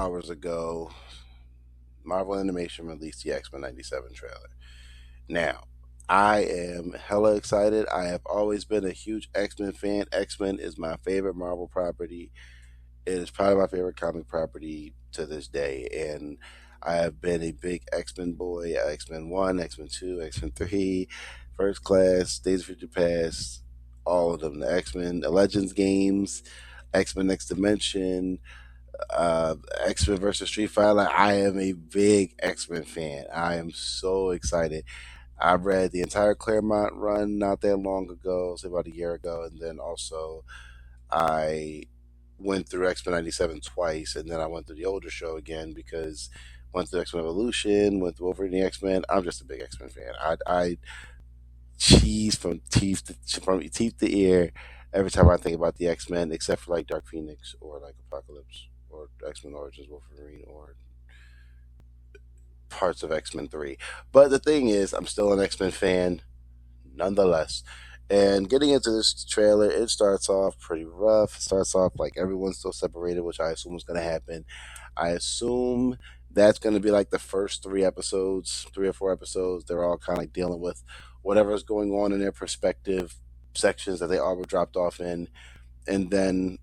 hours ago, Marvel Animation released the X Men '97 trailer. Now, I am hella excited. I have always been a huge X Men fan. X Men is my favorite Marvel property. It is probably my favorite comic property to this day. And I have been a big X Men boy. X Men 1, X Men 2, X Men 3, First Class, Days of Future Past, all of them. The X Men, the Legends games, X Men Next Dimension, X Men versus Street Fighter. Like, I am a big X Men fan. I am so excited. I read the entire Claremont run not that long ago, say about a year ago, and then also I went through X Men '97 twice, and then I went through the older show again because went through X Men Evolution, went through Wolverine the X Men. I'm just a big X Men fan. I cheese from teeth to ear every time I think about the X Men, except for like Dark Phoenix or like Apocalypse or X Men Origins Wolverine or parts of X Men 3. But the thing is, I'm still an X Men fan nonetheless. And getting into this trailer, it starts off pretty rough. It starts off like everyone's still separated, which I assume is going to happen. I assume that's going to be like the first 3 episodes, 3 or 4 episodes. They're all kind of like dealing with whatever's going on in their perspective sections that they all were dropped off in. And then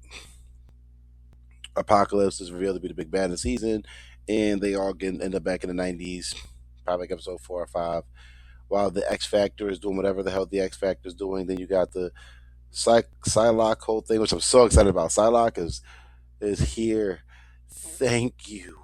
Apocalypse is revealed to be the big bad of the season, and they all end up back in the '90s, probably like episode 4 or 5. While the X Factor is doing whatever the hell the X Factor is doing, then you got the Psylocke whole thing, which I'm so excited about. Psylocke is here. Thank you,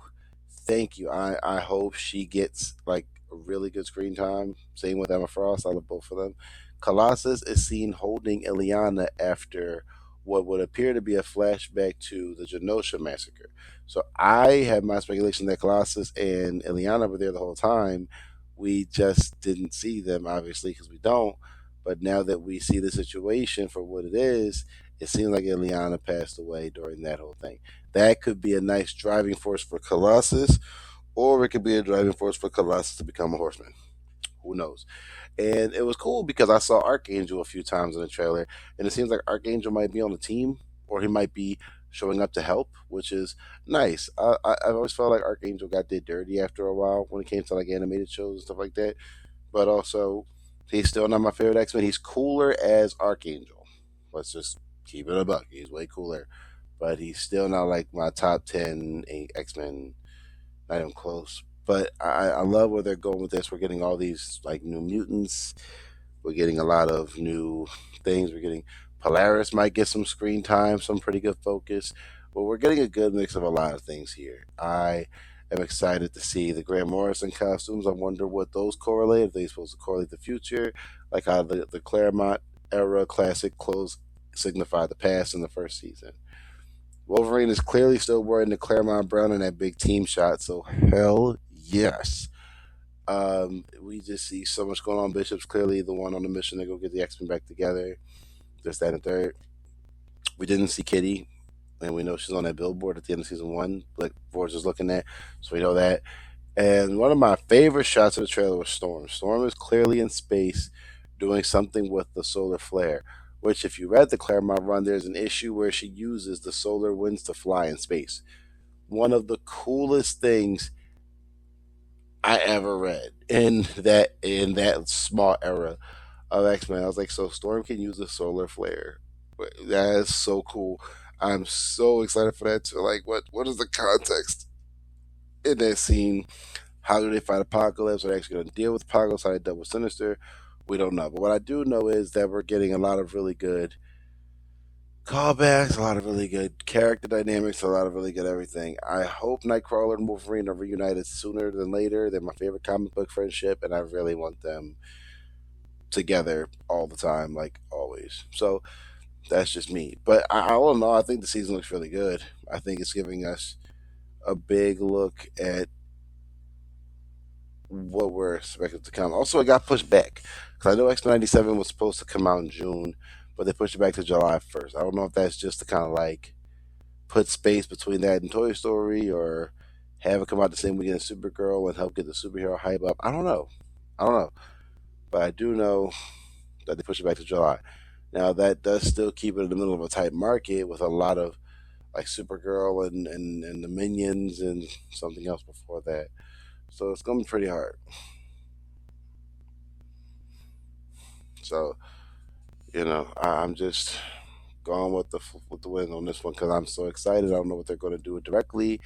thank you. I hope she gets like a really good screen time. Same with Emma Frost. I love both of them. Colossus is seen holding Ileana after what would appear to be a flashback to the Genosha massacre. So I have my speculation that Colossus and Ileana were there the whole time. We just didn't see them, obviously, because we don't. But now that we see the situation for what it is, it seems like Ileana passed away during that whole thing. That could be a nice driving force for Colossus, or it could be a driving force for Colossus to become a horseman. Who knows? And it was cool because I saw Archangel a few times in the trailer, and it seems like Archangel might be on the team, or he might be showing up to help, which is nice. I've always felt like Archangel got did dirty after a while when it came to like animated shows and stuff like that. But also, he's still not my favorite X Men. He's cooler as Archangel. Let's just keep it a buck. He's way cooler, but he's still not like my top 10 X Men. Not even close. But I love where they're going with this. We're getting all these like new mutants. We're getting a lot of new things. We're getting Polaris might get some screen time, some pretty good focus. But we're getting a good mix of a lot of things here. I am excited to see the Grant Morrison costumes. I wonder what those correlate. If they're supposed to correlate the future, like how the Claremont era classic clothes signify the past in the first season. Wolverine is clearly still wearing the Claremont brown in that big team shot, so hell yes. We just see so much going on. Bishop's clearly the one on the mission to go get the X Men back together. Just that and third. We didn't see Kitty, and we know she's on that billboard at the end of season 1. Like Forge is looking at, so we know that. And one of my favorite shots of the trailer was Storm. Storm is clearly in space doing something with the solar flare. Which, if you read the Claremont run, there's an issue where she uses the solar winds to fly in space. One of the coolest things I ever read in that small era of X Men. I was like, so Storm can use a solar flare. That is so cool. I'm so excited for that too. Like, what is the context in that scene? How do they fight Apocalypse? Are they actually going to deal with Apocalypse? How they deal with Sinister? We don't know. But what I do know is that we're getting a lot of really good callbacks, a lot of really good character dynamics, a lot of really good everything. I hope Nightcrawler and Wolverine are reunited sooner than later. They're my favorite comic book friendship, and I really want them together all the time, like always. So that's just me. But I don't know. I think the season looks really good. I think it's giving us a big look at what we're expected to come. Also, it got pushed back because I know X Men '97 was supposed to come out in June, but they pushed it back to July 1st. I don't know if that's just to kind of like put space between that and Toy Story, or have it come out the same weekend as Supergirl and help get the superhero hype up. I don't know. I don't know, but I do know that they pushed it back to July. Now that does still keep it in the middle of a tight market with a lot of like Supergirl and the Minions and something else before that. So it's gonna be pretty hard. So I'm just going with the win on this one because I'm so excited. I don't know what they're going to do directly.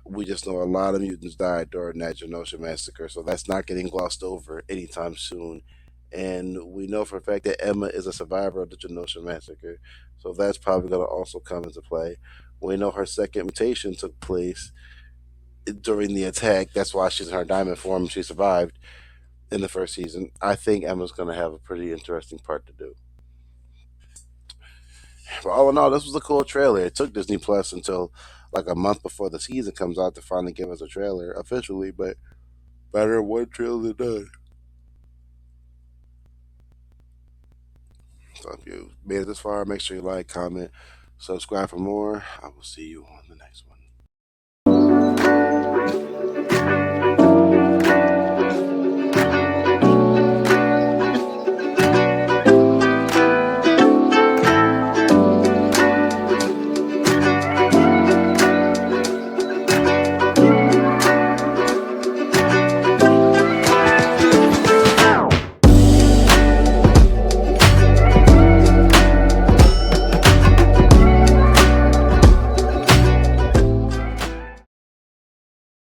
We just know a lot of mutants died during that Genosha massacre, so that's not getting glossed over anytime soon. And we know for a fact that Emma is a survivor of the Genosha massacre, so that's probably going to also come into play. We know her second mutation took place during the attack. That's why she's in her diamond form. She survived in the first season. I think Emma's going to have a pretty interesting part to do. But all in all, this was a cool trailer. It took Disney Plus until like a month before the season comes out to finally give us a trailer officially, but better one trailer than none. So if you made it this far, make sure you like, comment, subscribe for more. I will see you on the next one.